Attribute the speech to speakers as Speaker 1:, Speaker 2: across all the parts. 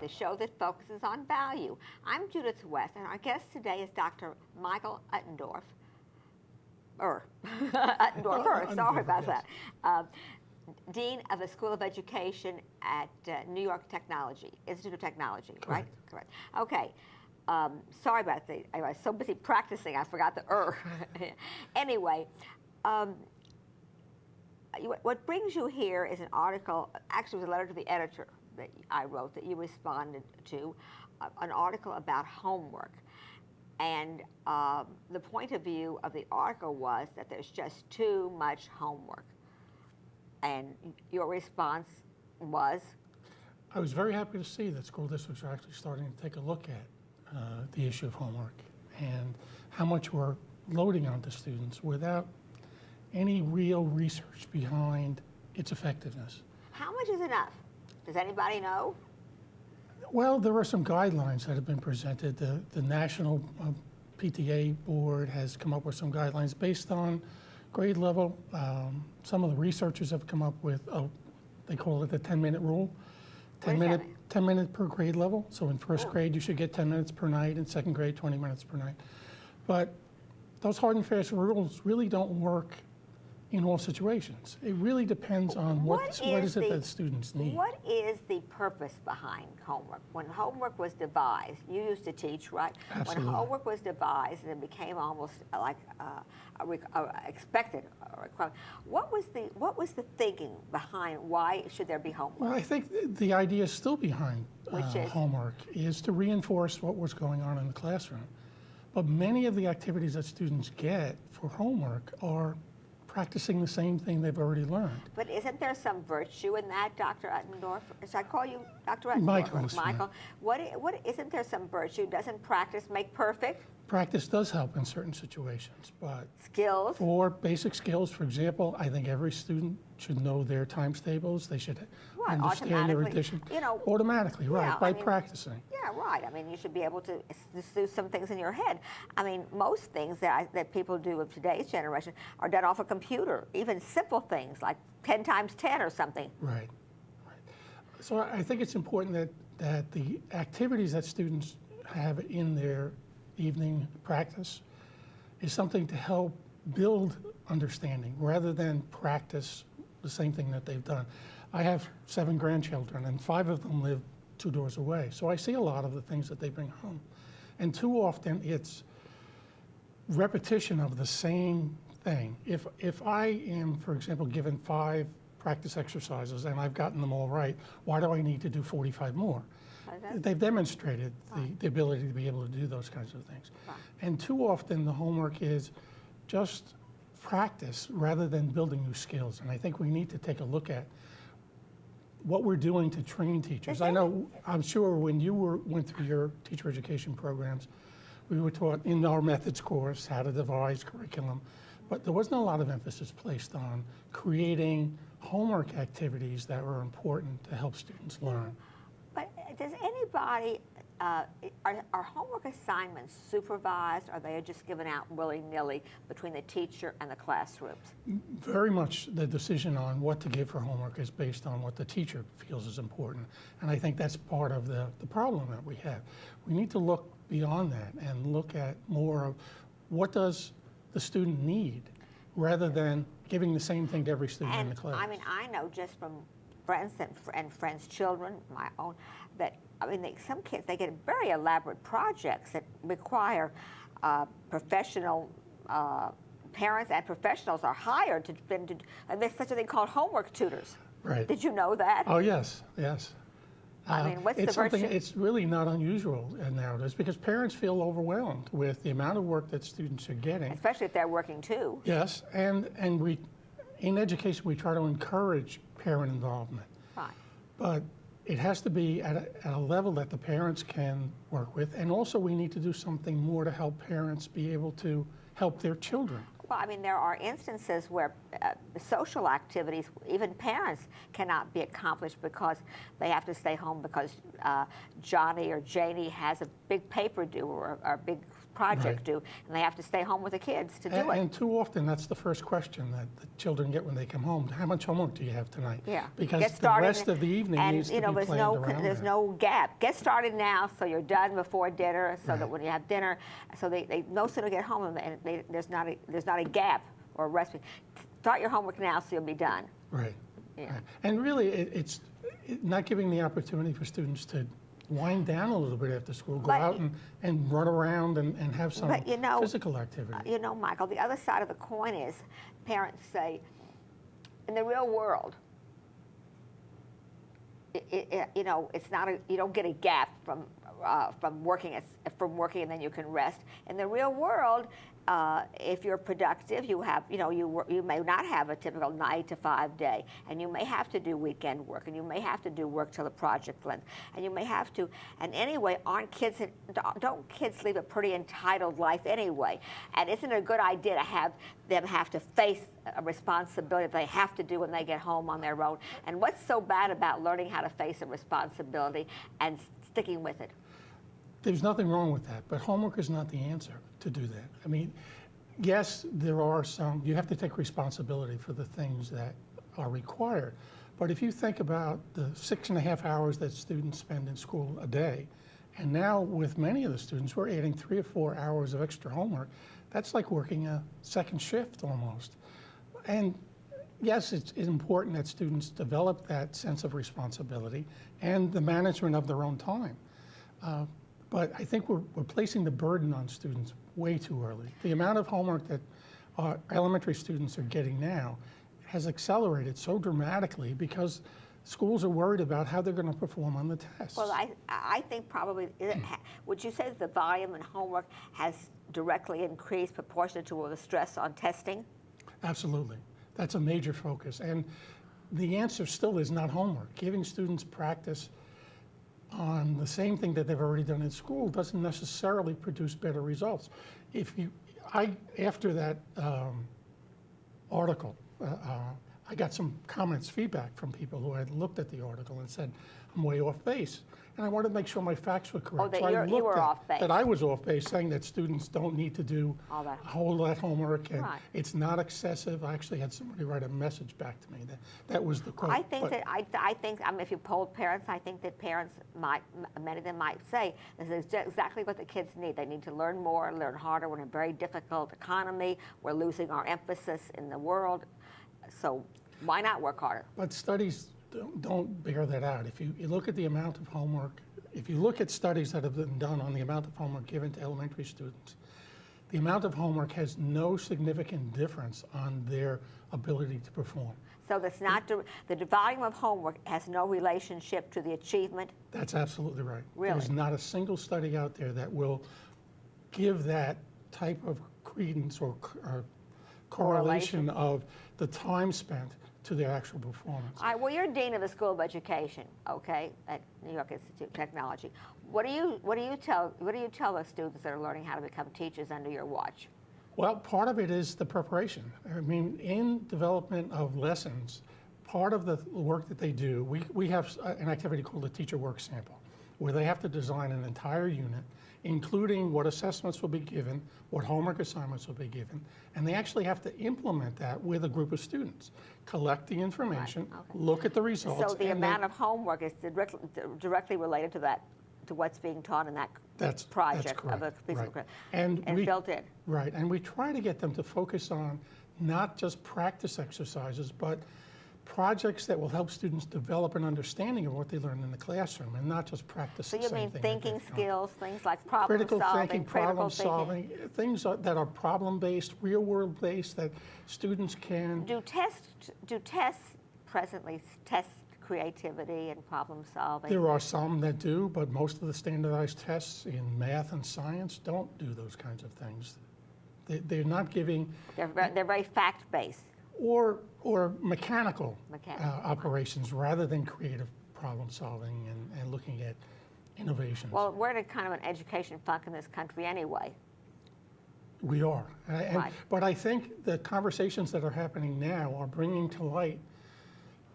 Speaker 1: the show that focuses on value. I'm Judith West, and our guest today is Dr. Michael Uttendorfer. Uttendorfer, sorry about
Speaker 2: yes.
Speaker 1: that. Dean of the School of Education at New York Institute of Technology, right? Correct. Okay. Sorry about that. I was so busy practicing, I forgot the Anyway, what brings you here is an article, actually it was a letter to the editor that I wrote that you responded to, an article about homework. And the point of view of the article was that there's just too much homework. And your response was?
Speaker 2: I was very happy to see that school districts are actually starting to take a look at the issue of homework and how much we're loading onto students without any real research behind its effectiveness.
Speaker 1: How much is enough? Does anybody know?
Speaker 2: Well, there are some guidelines that have been presented. The National PTA Board has come up with some guidelines based on grade level. Some of the researchers have come up with, they call it the 10-minute rule. 10 minutes per grade level. So in first grade, you should get 10 minutes per night. In second grade, 20 minutes per night. But those hard and fast rules really don't work in all situations. It really depends on what is it that students need.
Speaker 1: What is the purpose behind homework? When homework was devised, you used to teach, right?
Speaker 2: Absolutely.
Speaker 1: When homework was devised and it became almost like expected, what was the thinking behind why should there be homework?
Speaker 2: Well, I think the idea still behind homework is to reinforce what was going on in the classroom. But many of the activities that students get for homework are practicing the same thing they've already learned.
Speaker 1: But isn't there some virtue in that, Dr. Uttendorfer? Should I call you Dr. Uttendorfer?
Speaker 2: Michael.
Speaker 1: What isn't there some virtue? Doesn't practice make perfect?
Speaker 2: Practice does help in certain situations, but
Speaker 1: skills?
Speaker 2: For basic skills, for example, I think every student should know their times tables. They should understand their addition. Automatically, right, by practicing.
Speaker 1: Yeah, right. I mean, you should be able to do some things in your head. I mean, most things that people do of today's generation are done off a computer, even simple things like 10 times 10 or something.
Speaker 2: Right. So I think it's important that the activities that students have in their evening practice is something to help build understanding rather than practice the same thing that they've done. I have 7 grandchildren and 5 of them live 2 doors away. So I see a lot of the things that they bring home. And too often it's repetition of the same thing. If I am, for example, given 5 practice exercises and I've gotten them all right, why do I need to do 45 more? They've demonstrated the ability to be able to do those kinds of things. And too often the homework is just practice rather than building new skills. And I think we need to take a look at what we're doing to train teachers. I'm sure when you went through your teacher education programs, we were taught in our methods course how to devise curriculum, but there wasn't a lot of emphasis placed on creating homework activities that were important to help students learn.
Speaker 1: But does anybody, are homework assignments supervised, or are they just given out willy-nilly between the teacher and the classrooms?
Speaker 2: Very much the decision on what to give for homework is based on what the teacher feels is important. And I think that's part of the problem that we have. We need to look beyond that and look at more of what does the student need rather than giving the same thing to every student in the class.
Speaker 1: I mean, I know just from friends and friends' children, my own, that, I mean, some kids, they get very elaborate projects that require professional, parents and professionals are hired to, and there's such a thing called homework tutors.
Speaker 2: Right.
Speaker 1: Did you know that?
Speaker 2: Oh, yes, yes.
Speaker 1: I mean, what's the virtue?
Speaker 2: It's really not unusual nowadays because parents feel overwhelmed with the amount of work that students are getting.
Speaker 1: Especially if they're working too.
Speaker 2: Yes, and we, in education, we try to encourage parent involvement.
Speaker 1: Right.
Speaker 2: But it has to be at a level that the parents can work with, and also we need to do something more to help parents be able to help their children.
Speaker 1: Well, I mean, there are instances where social activities, even parents, cannot be accomplished because they have to stay home because Johnny or Janie has a big paper due or a big project due, and they have to stay home with the kids to do it.
Speaker 2: And too often, that's the first question that the children get when they come home. How much homework do you have tonight?
Speaker 1: Yeah.
Speaker 2: Because the rest of the evening needs to be planned around
Speaker 1: there's
Speaker 2: that.
Speaker 1: no gap. Get started now so you're done before dinner, so that when you have dinner, so they no sooner get home and there's not a gap or a rest. Start your homework now so you'll be done.
Speaker 2: Right.
Speaker 1: Yeah.
Speaker 2: Right. And really, it's not giving the opportunity for students to wind down a little bit after school, go out and run around and have some physical activity.
Speaker 1: You know, Michael, the other side of the coin is parents say, in the real world, you know, it's not you don't get a gap from working and then you can rest. In the real world, if you're productive, you have, you may not have a typical 9 to 5 day, and you may have to do weekend work, and you may have to do work till the project length, and you may have to. And anyway, don't kids live a pretty entitled life anyway? And isn't it a good idea to have them have to face a responsibility that they have to do when they get home on their own? And what's so bad about learning how to face a responsibility and sticking with it?
Speaker 2: There's nothing wrong with that, but homework is not the answer to do that. I mean, yes, there are you have to take responsibility for the things that are required. But if you think about the 6.5 hours that students spend in school a day, and now with many of the students, we're adding 3 or 4 hours of extra homework, that's like working a second shift almost. And yes, it's important that students develop that sense of responsibility and the management of their own time. But I think we're placing the burden on students way too early. The amount of homework that elementary students are getting now has accelerated so dramatically because schools are worried about how they're going to perform on the tests.
Speaker 1: Well, I think probably, would you say that the volume in homework has directly increased proportionate to the stress on testing?
Speaker 2: Absolutely. That's a major focus. And the answer still is not homework. Giving students practice on the same thing that they've already done in school doesn't necessarily produce better results. After that article, I got some comments, feedback from people who had looked at the article and said, I'm way off base. And I wanted to make sure my facts were correct.
Speaker 1: Oh, that you were off base.
Speaker 2: That I was off base, saying that students don't need to do all that homework, and it's not excessive. I actually had somebody write a message back to me. That was the quote.
Speaker 1: I think if you polled parents, I think that parents many of them might say, this is exactly what the kids need. They need to learn more, learn harder. We're in a very difficult economy. We're losing our emphasis in the world. So why not work harder?
Speaker 2: But studies don't bear that out. If you look at the amount of homework, if you look at studies that have been done on the amount of homework given to elementary students, the amount of homework has no significant difference on their ability to perform.
Speaker 1: So that's not the volume of homework has no relationship to the achievement?
Speaker 2: That's absolutely right.
Speaker 1: Really?
Speaker 2: There's not a single study out there that will give that type of credence or correlation of the time spent to their actual performance.
Speaker 1: All right, well, you're Dean of the School of Education, okay, at New York Institute of Technology. What do you tell the students that are learning how to become teachers under your watch?
Speaker 2: Well, part of it is the preparation. I mean, in development of lessons, part of the work that they do, we have an activity called a teacher work sample, where they have to design an entire unit, including what assessments will be given, what homework assignments will be given, and they actually have to implement that with a group of students. Collect the information, look at the results.
Speaker 1: So the amount of homework is directly related to that, to what's being taught in that project.
Speaker 2: That's correct.
Speaker 1: Of a piece of equipment,
Speaker 2: and
Speaker 1: built in.
Speaker 2: Right, and we try to get them to focus on not just practice exercises, but projects that will help students develop an understanding of what they learn in the classroom and not just practice the same thing.
Speaker 1: So you mean thinking skills, things like
Speaker 2: critical thinking, problem solving, things that are problem-based, real-world-based, that students can...
Speaker 1: Do tests presently test creativity and problem solving?
Speaker 2: There are some that do, but most of the standardized tests in math and science don't do those kinds of things. They're not giving...
Speaker 1: They're very fact-based.
Speaker 2: Or mechanical operations rather than creative problem solving and looking at innovations.
Speaker 1: Well, we're in a kind of an education funk in this country anyway.
Speaker 2: We are.
Speaker 1: Right.
Speaker 2: But I think the conversations that are happening now are bringing to light,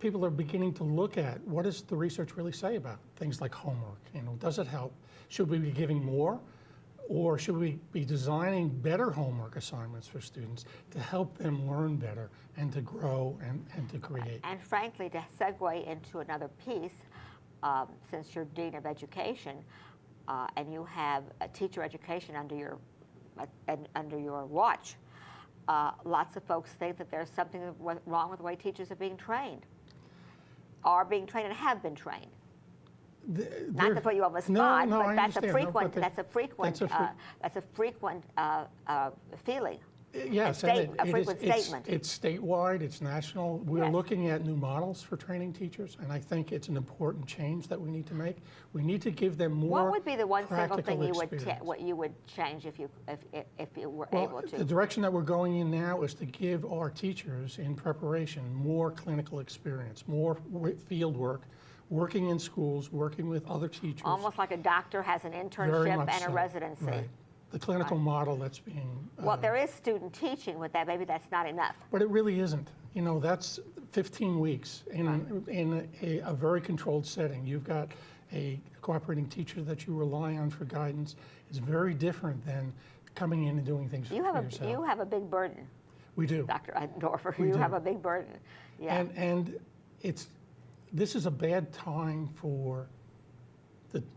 Speaker 2: people are beginning to look at what does the research really say about things like homework? Does it help? Should we be giving more? Or should we be designing better homework assignments for students to help them learn better and to grow and to create?
Speaker 1: And frankly, to segue into another piece, since you're Dean of Education and you have a teacher education under your watch, lots of folks think that there's something wrong with the way teachers are being trained and have been trained. Not to put you on the spot,
Speaker 2: no,
Speaker 1: but that's a frequent feeling.
Speaker 2: Yes,
Speaker 1: a frequent statement.
Speaker 2: It's statewide, it's national. We're looking at new models for training teachers, and I think it's an important change that we need to make. We need to give them more.
Speaker 1: What would be the one single thing
Speaker 2: what
Speaker 1: you would change if you were
Speaker 2: well,
Speaker 1: able to?
Speaker 2: The direction that we're going in now is to give our teachers in preparation more clinical experience, more field work, working in schools, working with other teachers.
Speaker 1: Almost like a doctor has an internship and a residency.
Speaker 2: Right. The clinical model that's being...
Speaker 1: well, there is student teaching with that. Maybe that's not enough.
Speaker 2: But it really isn't. That's 15 weeks in a very controlled setting. You've got a cooperating teacher that you rely on for guidance. It's very different than coming in and doing things for yourself.
Speaker 1: You have a big burden.
Speaker 2: We do.
Speaker 1: Dr. Uttendorfer,
Speaker 2: We
Speaker 1: you
Speaker 2: do.
Speaker 1: have a big burden. Yeah.
Speaker 2: And this is a bad time for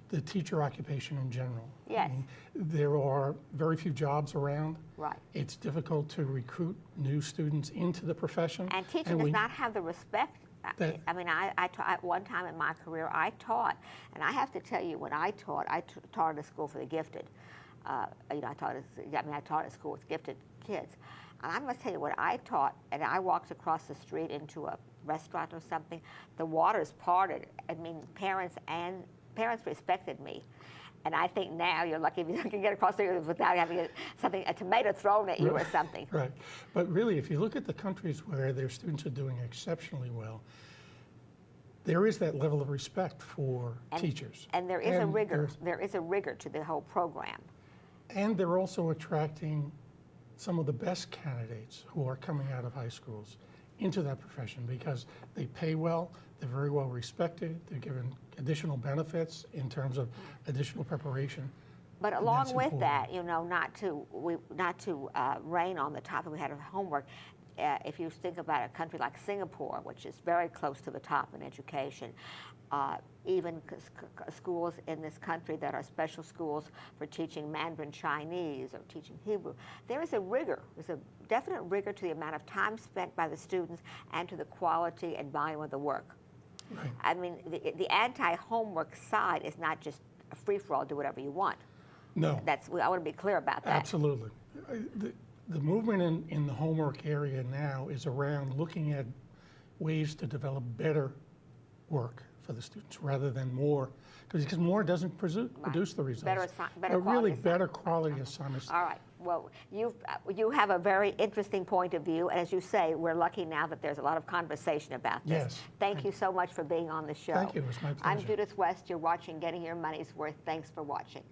Speaker 2: the teacher occupation in general.
Speaker 1: Yes.
Speaker 2: There are very few jobs around.
Speaker 1: Right.
Speaker 2: It's difficult to recruit new students into the profession.
Speaker 1: And teaching does not have the respect. I mean, at one time in my career, I taught, and I have to tell you, when I taught at a school for the gifted. I taught at a school with gifted kids. And I must tell you, when I taught, and I walked across the street into a restaurant or something, the waters parted. I mean, parents respected me. And I think now you're lucky if you can get across there without having a tomato thrown at you or something.
Speaker 2: Right. But really, if you look at the countries where their students are doing exceptionally well, there is that level of respect for teachers.
Speaker 1: And there is a rigor. There is a rigor to the whole program.
Speaker 2: And they're also attracting some of the best candidates who are coming out of high schools into that profession because they pay well, they're very well respected, they're given additional benefits in terms of additional preparation.
Speaker 1: But along with that, not to rain on the topic we had of homework, if you think about a country like Singapore, which is very close to the top in education, even schools in this country that are special schools for teaching Mandarin Chinese or teaching Hebrew, there is a rigor. There's a definite rigor to the amount of time spent by the students and to the quality and volume of the work.
Speaker 2: Right.
Speaker 1: I mean, the anti-homework side is not just a free-for-all, do whatever you want.
Speaker 2: No.
Speaker 1: I want to be clear about that.
Speaker 2: Absolutely. The movement in the homework area now is around looking at ways to develop better work for the students rather than more, because more doesn't produce the results. Better quality assignments.
Speaker 1: All right. Well, you have a very interesting point of view, and as you say, we're lucky now that there's a lot of conversation about this.
Speaker 2: Yes.
Speaker 1: Thank you so much for being on the show.
Speaker 2: Thank you. It was my pleasure.
Speaker 1: I'm Judith West. You're watching Getting Your Money's Worth. Thanks for watching.